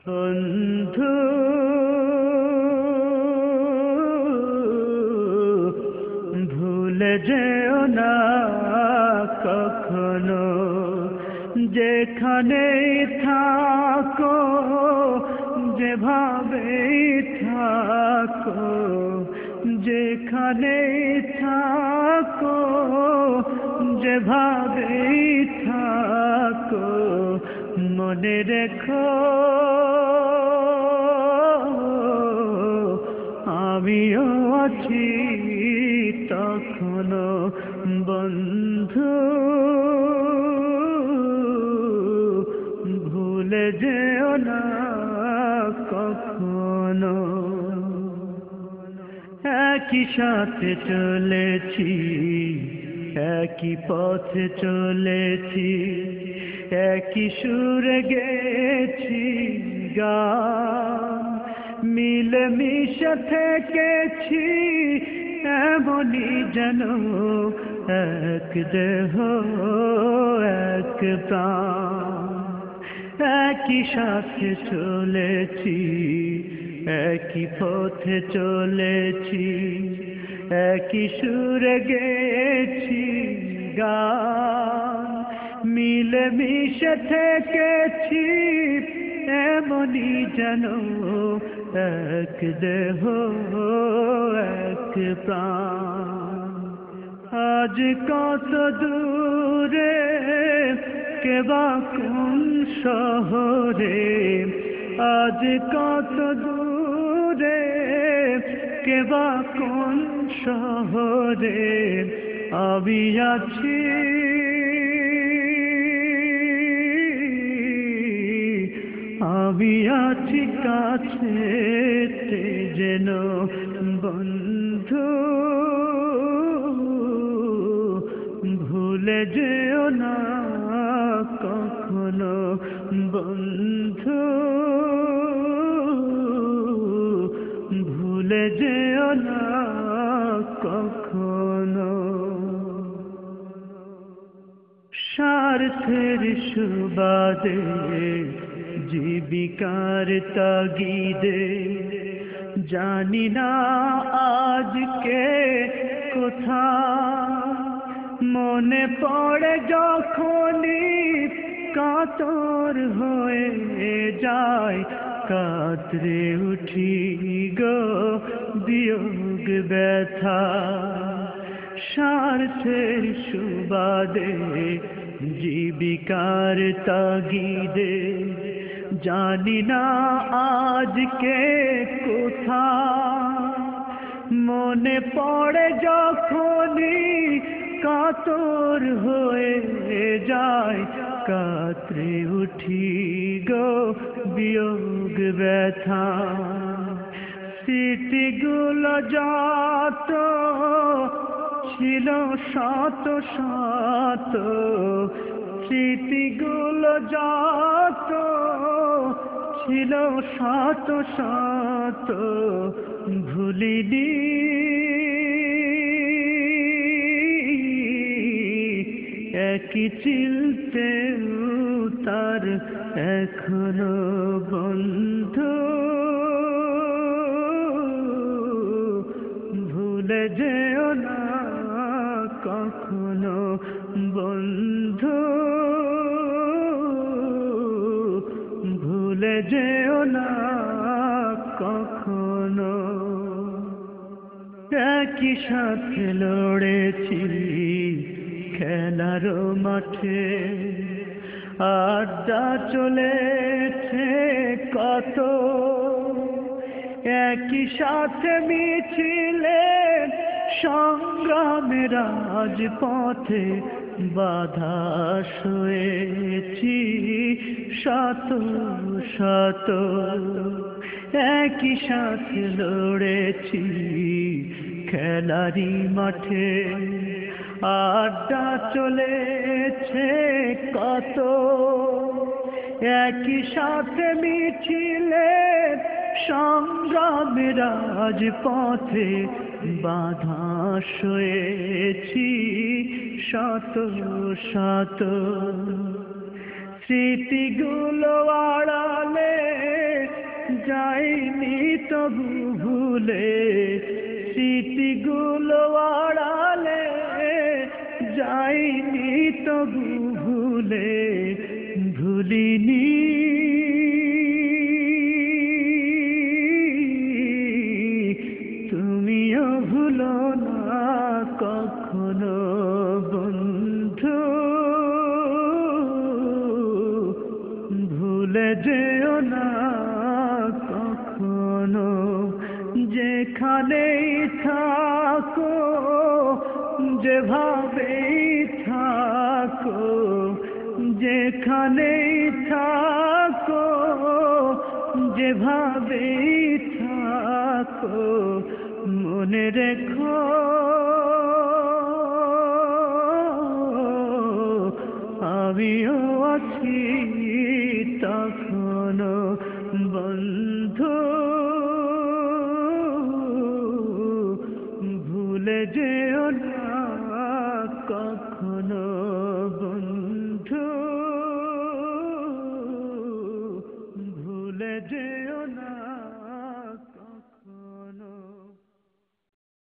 বন্ধু ভুলে যেও না কখনো, যেখানে থাকো যেভাবে থাকো, যেখানে থাকো যেভাবে থাকো, মনে রেখো আমিও আছি তখনো। বন্ধু ভুলে যেও না কখনো। একই সাথে চলেছি, একই পথে চলেছি, একই সুরে গেছি গান, মিলেমিশে থেকেছি এমনই যেন এক দেহ এক প্রাণ। একই সাথে চলেছি, একই পথে চলেছি, একই সুরে গেছি গান, মিলেমিশে থেকেছি এমনই যেন এক দেহ এক প্রাণ। আজ কত দূরে কেবা কোন শহরে, আজ কত দূরে কেবা কোন শহরে আমি আছি, আমি আছি কাছে যেন। বন্ধু ভুলে যেও না কখনো, বন্ধু ভুলে যেও না কখনো। স্বার্থের সুবাদে জীবিকার তাগিদে জানি না আজকে কোথা, মনে পড়ে যখনই কাতর হয়ে যায়, কাতরে উঠি গো বিয়োগ ব্যথা। স্বার্থের সুবাদে জীবিকার তাগিদে জানি না আজকে কোথা, মনে পড়ে যখনই কাতর হয়ে যায়, কাতরে উঠি গো বিয়োগ ব্যথা। স্মৃতিগুলো যত ছিল শত শত, স্মৃতিগুলো যত ছিল শত শত, ভুলিনি একই চিলতে তার এখনো। বন্ধু ভুলে যেও না কখনো, বন্ধু ভুলে যেও না কখনো। একই সাথে লড়েছি খেলার মাঠে, আড্ডা চলেছে কত, একই সাথে মিছিলে সংগ্রামের রাজপথে বাধা সয়েছি শত শত। একই সাথে লড়েছি খেলারি মাঠে, আড্ডা চলেছে কত, একই সাথে মিছিলে সংগ্রামের রাজপথে বাধা সয়েছি শত শত। স্মৃতিগুলো আড়ালে যাইনি তবু ভুলে, স্মৃতিগুলো আড়ালে যাইনি তবু ভুলে, ভুলিনি তুমিও ভুলো না কখনো বন্ধু, ভুলে যেও না কখনো। যেখানেই থাকো, যেভাবেই থাকো, যেখানেই থাকো, যেভাবেই থাকো, মনে রেখো আমিও আছি তখনো বন্ধু, ভুলে যেও না কখনো বন্ধু, ভুলে যেও